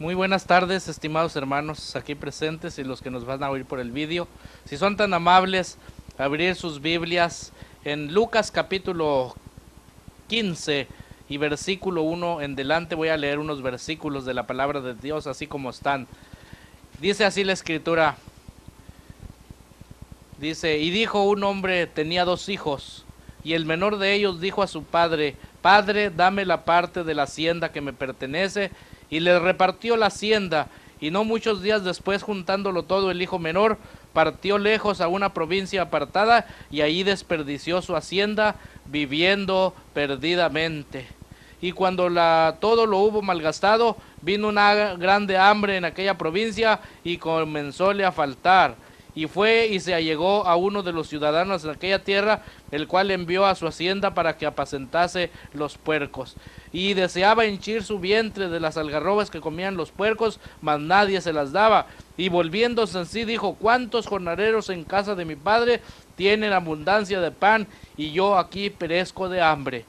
Muy buenas tardes, estimados hermanos aquí presentes y los que nos van a oír por el vídeo. Si son tan amables, abrir sus Biblias en Lucas capítulo 15 y versículo 1 en delante. Voy a leer unos versículos de la palabra de Dios así como están. Dice así la escritura. Dice, y dijo un hombre, tenía 2 hijos, y el menor de ellos dijo a su padre, Padre, dame la parte de la hacienda que me pertenece, y le repartió la hacienda, y no muchos días después, juntándolo todo, el hijo menor partió lejos a una provincia apartada, y allí desperdició su hacienda, viviendo perdidamente. Y cuando todo lo hubo malgastado, vino una grande hambre en aquella provincia, y comenzóle a faltar. Y fue y se allegó a uno de los ciudadanos de aquella tierra, el cual envió a su hacienda para que apacentase los puercos. Y deseaba henchir su vientre de las algarrobas que comían los puercos, mas nadie se las daba. Y volviéndose en sí dijo, ¿cuántos jornaleros en casa de mi padre tienen abundancia de pan, y yo aquí perezco de hambre?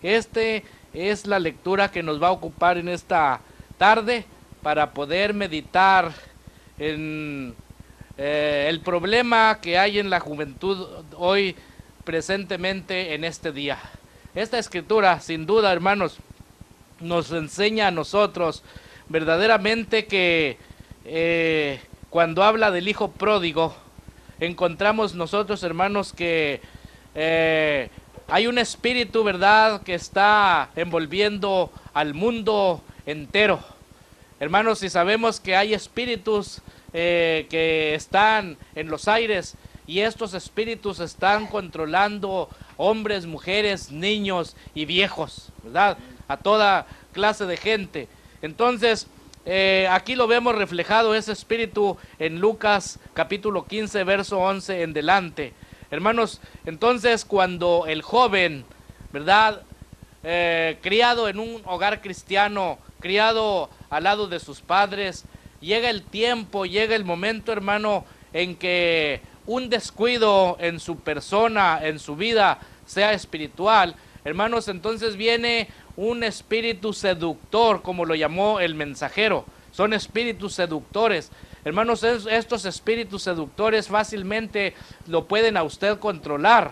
Este es la lectura que nos va a ocupar en esta tarde para poder meditar en el problema que hay en la juventud hoy presentemente en este día. Esta escritura, sin duda, hermanos, nos enseña a nosotros verdaderamente que cuando habla del hijo pródigo, encontramos nosotros, hermanos, que hay un espíritu, ¿verdad?, que está envolviendo al mundo entero. Hermanos, si sabemos que hay espíritus que están en los aires, y estos espíritus están controlando hombres, mujeres, niños y viejos, ¿verdad?, a toda clase de gente. Entonces, aquí lo vemos reflejado ese espíritu en Lucas capítulo 15, verso 11 en delante. Hermanos, entonces cuando el joven, ¿verdad?, criado en un hogar cristiano, criado al lado de sus padres, llega el tiempo, llega el momento, hermano, en que un descuido en su persona, en su vida, sea espiritual, hermanos, entonces viene un espíritu seductor, como lo llamó el mensajero. Son espíritus seductores. Hermanos, estos espíritus seductores fácilmente lo pueden a usted controlar.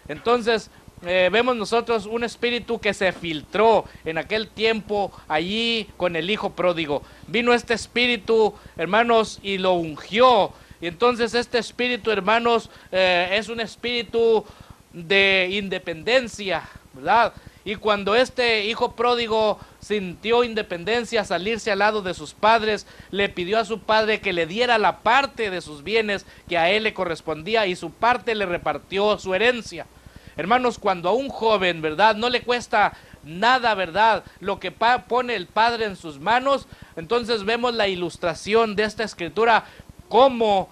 Entonces, vemos nosotros un espíritu que se filtró en aquel tiempo allí con el hijo pródigo. Vino este espíritu, hermanos, y lo ungió. Y entonces este espíritu, hermanos, es un espíritu de independencia, ¿verdad? Y cuando este hijo pródigo sintió independencia, salirse al lado de sus padres, le pidió a su padre que le diera la parte de sus bienes que a él le correspondía, y su parte le repartió su herencia. Hermanos, cuando a un joven, ¿verdad?, no le cuesta nada, ¿verdad?, lo que pone el padre en sus manos, entonces vemos la ilustración de esta escritura, cómo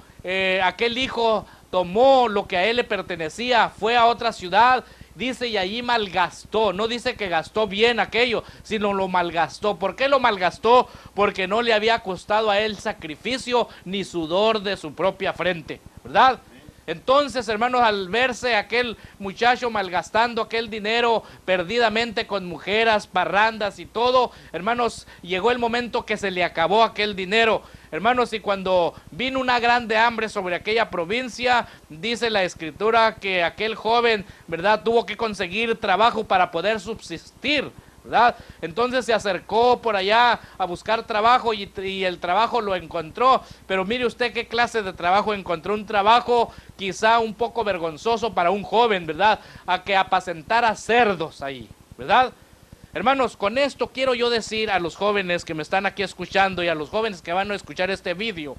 aquel hijo tomó lo que a él le pertenecía, fue a otra ciudad, dice, y allí malgastó. No dice que gastó bien aquello, sino lo malgastó. ¿Por qué lo malgastó? Porque no le había costado a él sacrificio ni sudor de su propia frente, ¿verdad? Entonces, hermanos, al verse aquel muchacho malgastando aquel dinero perdidamente con mujeres, parrandas y todo, hermanos, llegó el momento que se le acabó aquel dinero. Hermanos, y cuando vino una grande hambre sobre aquella provincia, dice la escritura que aquel joven, ¿verdad?, tuvo que conseguir trabajo para poder subsistir, ¿verdad? Entonces se acercó por allá a buscar trabajo y el trabajo lo encontró, pero mire usted qué clase de trabajo encontró. Un trabajo quizá un poco vergonzoso para un joven, ¿verdad?, a que apacentara cerdos ahí, ¿verdad? Hermanos, con esto quiero yo decir a los jóvenes que me están aquí escuchando y a los jóvenes que van a escuchar este vídeo,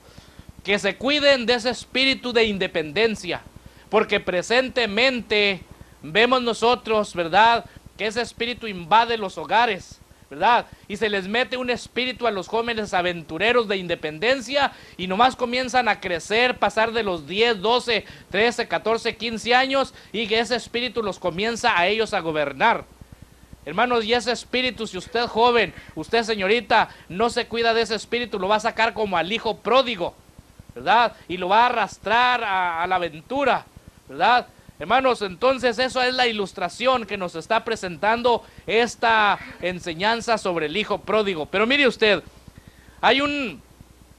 que se cuiden de ese espíritu de independencia, porque presentemente vemos nosotros, ¿verdad?, que ese espíritu invade los hogares, ¿verdad? Y se les mete un espíritu a los jóvenes aventureros de independencia, y nomás comienzan a crecer, pasar de los 10, 12, 13, 14, 15 años, y que ese espíritu los comienza a ellos a gobernar. Hermanos, y ese espíritu, si usted joven, usted señorita, no se cuida de ese espíritu, lo va a sacar como al hijo pródigo, ¿verdad? Y lo va a arrastrar a la aventura, ¿verdad? Hermanos, entonces eso es la ilustración que nos está presentando esta enseñanza sobre el hijo pródigo. Pero mire usted, Hay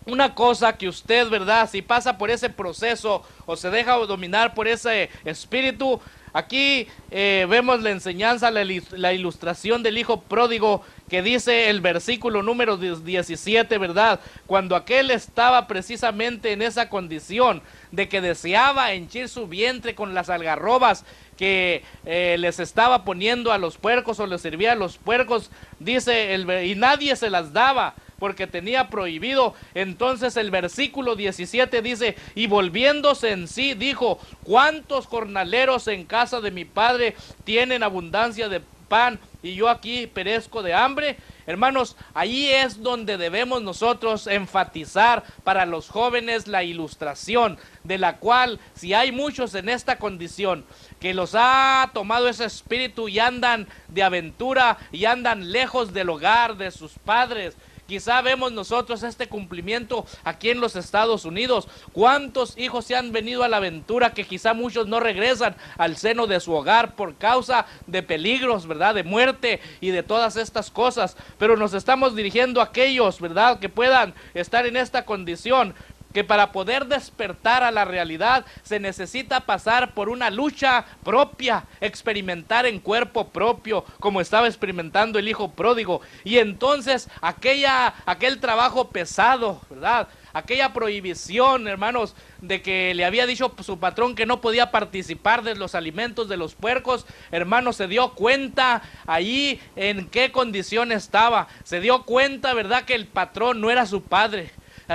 una cosa que usted, ¿verdad? Si pasa por ese proceso o se deja dominar por ese espíritu, aquí vemos la enseñanza, la ilustración del hijo pródigo que dice el versículo número 17, ¿verdad? Cuando aquel estaba precisamente en esa condición de que deseaba henchir su vientre con las algarrobas que les estaba poniendo a los puercos o les servía a los puercos, dice, y nadie se las daba porque tenía prohibido. Entonces el versículo 17 dice, y volviéndose en sí dijo, ¿cuántos jornaleros en casa de mi padre tienen abundancia de pan y yo aquí perezco de hambre? Hermanos, ahí es donde debemos nosotros enfatizar para los jóvenes la ilustración, de la cual si hay muchos en esta condición que los ha tomado ese espíritu y andan de aventura y andan lejos del hogar de sus padres. Quizá vemos nosotros este cumplimiento aquí en los Estados Unidos. ¿Cuántos hijos se han venido a la aventura que quizá muchos no regresan al seno de su hogar por causa de peligros, ¿verdad? De muerte y de todas estas cosas. Pero nos estamos dirigiendo a aquellos, ¿verdad? Que puedan estar en esta condición, que para poder despertar a la realidad se necesita pasar por una lucha propia, experimentar en cuerpo propio, como estaba experimentando el hijo pródigo. Y entonces aquel trabajo pesado, ¿verdad? Aquella prohibición, hermanos, de que le había dicho su patrón que no podía participar de los alimentos de los puercos, hermanos, se dio cuenta ahí en qué condición estaba. Se dio cuenta, ¿verdad?, que el patrón no era su padre.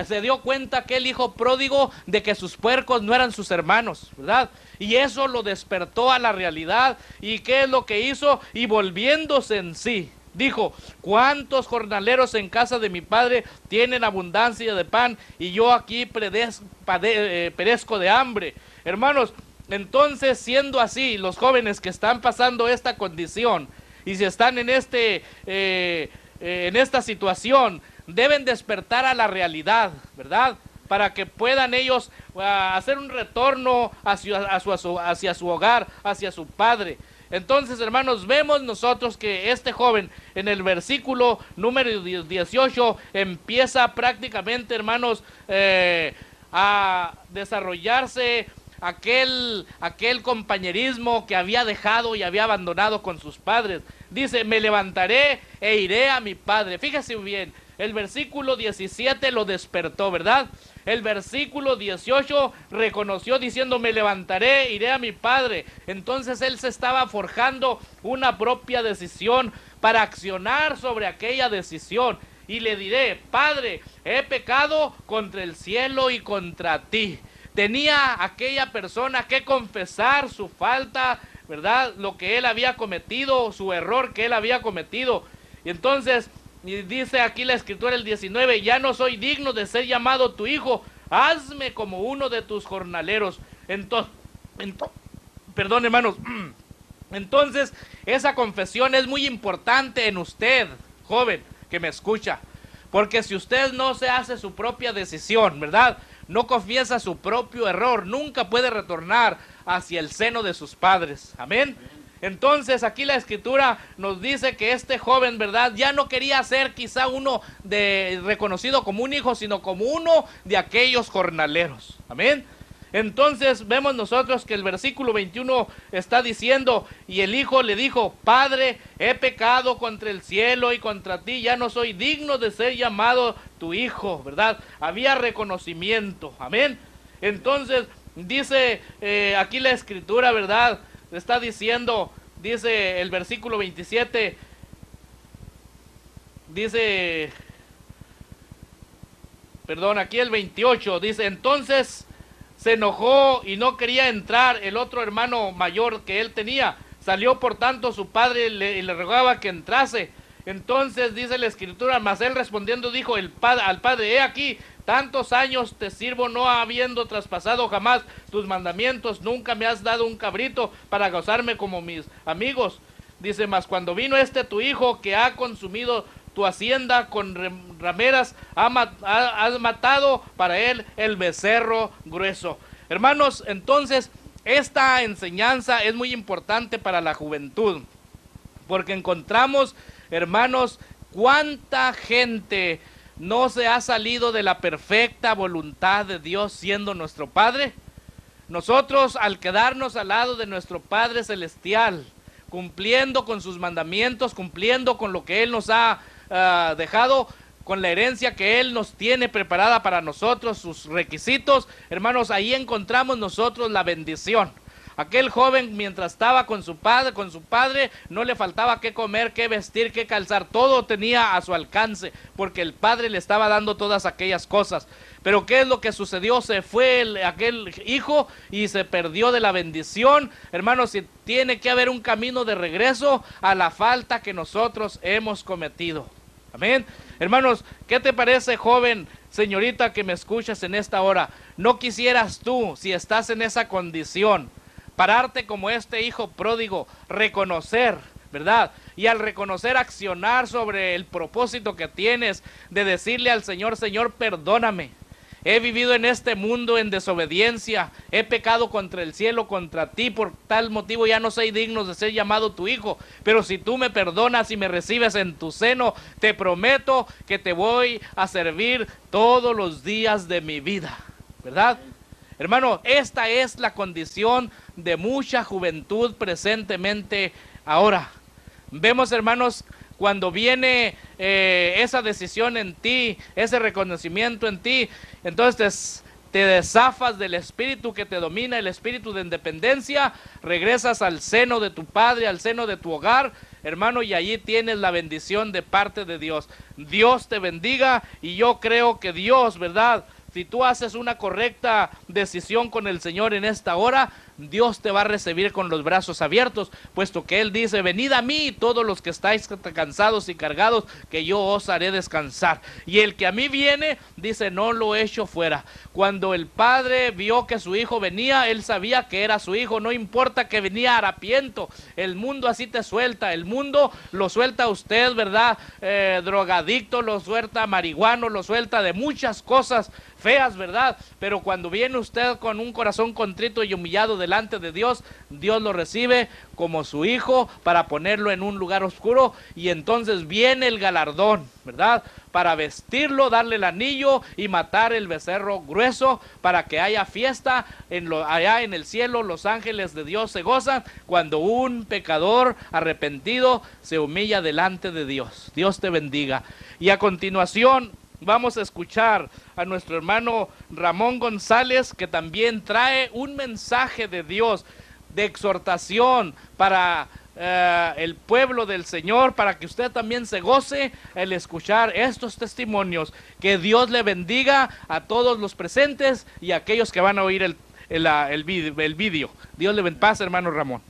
Se dio cuenta aquel hijo pródigo de que sus puercos no eran sus hermanos, ¿verdad? Y eso lo despertó a la realidad. ¿Y qué es lo que hizo? Y volviéndose en sí, dijo, ¿cuántos jornaleros en casa de mi padre tienen abundancia de pan y yo aquí perezco de hambre? Hermanos, entonces, siendo así, los jóvenes que están pasando esta condición y si están en esta situación, deben despertar a la realidad, ¿verdad? Para que puedan ellos hacer un retorno hacia su hogar, hacia su padre. Entonces, hermanos, vemos nosotros que este joven en el versículo número 18 empieza prácticamente, hermanos, a desarrollarse aquel compañerismo que había dejado y había abandonado con sus padres. Dice, me levantaré e iré a mi padre. Fíjese bien, el versículo 17 lo despertó, ¿verdad? El versículo 18 reconoció diciendo, me levantaré, iré a mi padre. Entonces él se estaba forjando una propia decisión para accionar sobre aquella decisión. Y le diré, Padre, he pecado contra el cielo y contra ti. Tenía aquella persona que confesar su falta, ¿verdad? Lo que él había cometido, su error que él había cometido. Y entonces, y dice aquí la escritura el 19, ya no soy digno de ser llamado tu hijo, hazme como uno de tus jornaleros. Perdón, hermanos, entonces esa confesión es muy importante en usted, joven, que me escucha, porque si usted no se hace su propia decisión, ¿verdad?, no confiesa su propio error, nunca puede retornar hacia el seno de sus padres. Amén. Entonces aquí la escritura nos dice que este joven, ¿verdad?, ya no quería ser quizá uno reconocido como un hijo, sino como uno de aquellos jornaleros. Amén. Entonces vemos nosotros que el versículo 21 está diciendo, y el hijo le dijo, Padre, he pecado contra el cielo y contra ti, ya no soy digno de ser llamado tu hijo, ¿verdad? Había reconocimiento. Amén. Entonces dice aquí la escritura, ¿verdad?, está diciendo, dice el versículo 27, dice, perdón, aquí el 28, dice, entonces se enojó y no quería entrar el otro hermano mayor que él tenía. Salió por tanto su padre y le rogaba que entrase. Entonces dice la escritura, mas él respondiendo dijo al padre, he aquí, tantos años te sirvo no habiendo traspasado jamás tus mandamientos, nunca me has dado un cabrito para gozarme como mis amigos. Dice, mas cuando vino tu hijo que ha consumido tu hacienda con rameras, has matado para él el becerro grueso. Hermanos, entonces esta enseñanza es muy importante para la juventud, porque encontramos, hermanos, cuánta gente ¿no se ha salido de la perfecta voluntad de Dios siendo nuestro Padre? Nosotros, al quedarnos al lado de nuestro Padre Celestial, cumpliendo con sus mandamientos, cumpliendo con lo que Él nos ha dejado, con la herencia que Él nos tiene preparada para nosotros, sus requisitos, hermanos, ahí encontramos nosotros la bendición. Aquel joven, mientras estaba con su padre, no le faltaba qué comer, qué vestir, qué calzar, todo tenía a su alcance, porque el padre le estaba dando todas aquellas cosas. Pero ¿qué es lo que sucedió? Se fue aquel hijo y se perdió de la bendición. Hermanos, si tiene que haber un camino de regreso a la falta que nosotros hemos cometido. Amén. Hermanos, ¿qué te parece, joven, señorita que me escuchas en esta hora? ¿No quisieras tú, si estás en esa condición, pararte como este hijo pródigo, reconocer, ¿verdad? Y al reconocer, accionar sobre el propósito que tienes de decirle al Señor: Señor, perdóname. He vivido en este mundo en desobediencia, he pecado contra el cielo, contra ti, por tal motivo ya no soy digno de ser llamado tu hijo, pero si tú me perdonas y me recibes en tu seno, te prometo que te voy a servir todos los días de mi vida, ¿verdad? Hermano, esta es la condición de mucha juventud presentemente ahora. Vemos, hermanos, cuando viene esa decisión en ti, ese reconocimiento en ti, entonces te desafas del espíritu que te domina, el espíritu de independencia, regresas al seno de tu padre, al seno de tu hogar, hermano, y allí tienes la bendición de parte de Dios. Dios te bendiga, y yo creo que Dios, ¿verdad?, si tú haces una correcta decisión con el Señor en esta hora, Dios te va a recibir con los brazos abiertos, puesto que Él dice: venid a mí todos los que estáis cansados y cargados, que yo os haré descansar. Y el que a mí viene, dice, no lo echo fuera. Cuando el padre vio que su hijo venía, él sabía que era su hijo, no importa que venía harapiento. El mundo así te suelta, el mundo lo suelta a usted, ¿verdad? Drogadicto, lo suelta marihuano, lo suelta de muchas cosas feas, ¿verdad? Pero cuando viene usted con un corazón contrito y humillado delante de Dios, Dios lo recibe como su hijo para ponerlo en un lugar oscuro, y entonces viene el galardón, ¿verdad?, para vestirlo, darle el anillo y matar el becerro grueso, para que haya fiesta allá en el cielo. Los ángeles de Dios se gozan cuando un pecador arrepentido se humilla delante de Dios. Dios te bendiga. Y a continuación vamos a escuchar a nuestro hermano Ramón González, que también trae un mensaje de Dios, de exhortación para el pueblo del Señor, para que usted también se goce el escuchar estos testimonios. Que Dios le bendiga a todos los presentes y a aquellos que van a oír el vídeo. Dios le bendiga. Paz, hermano Ramón.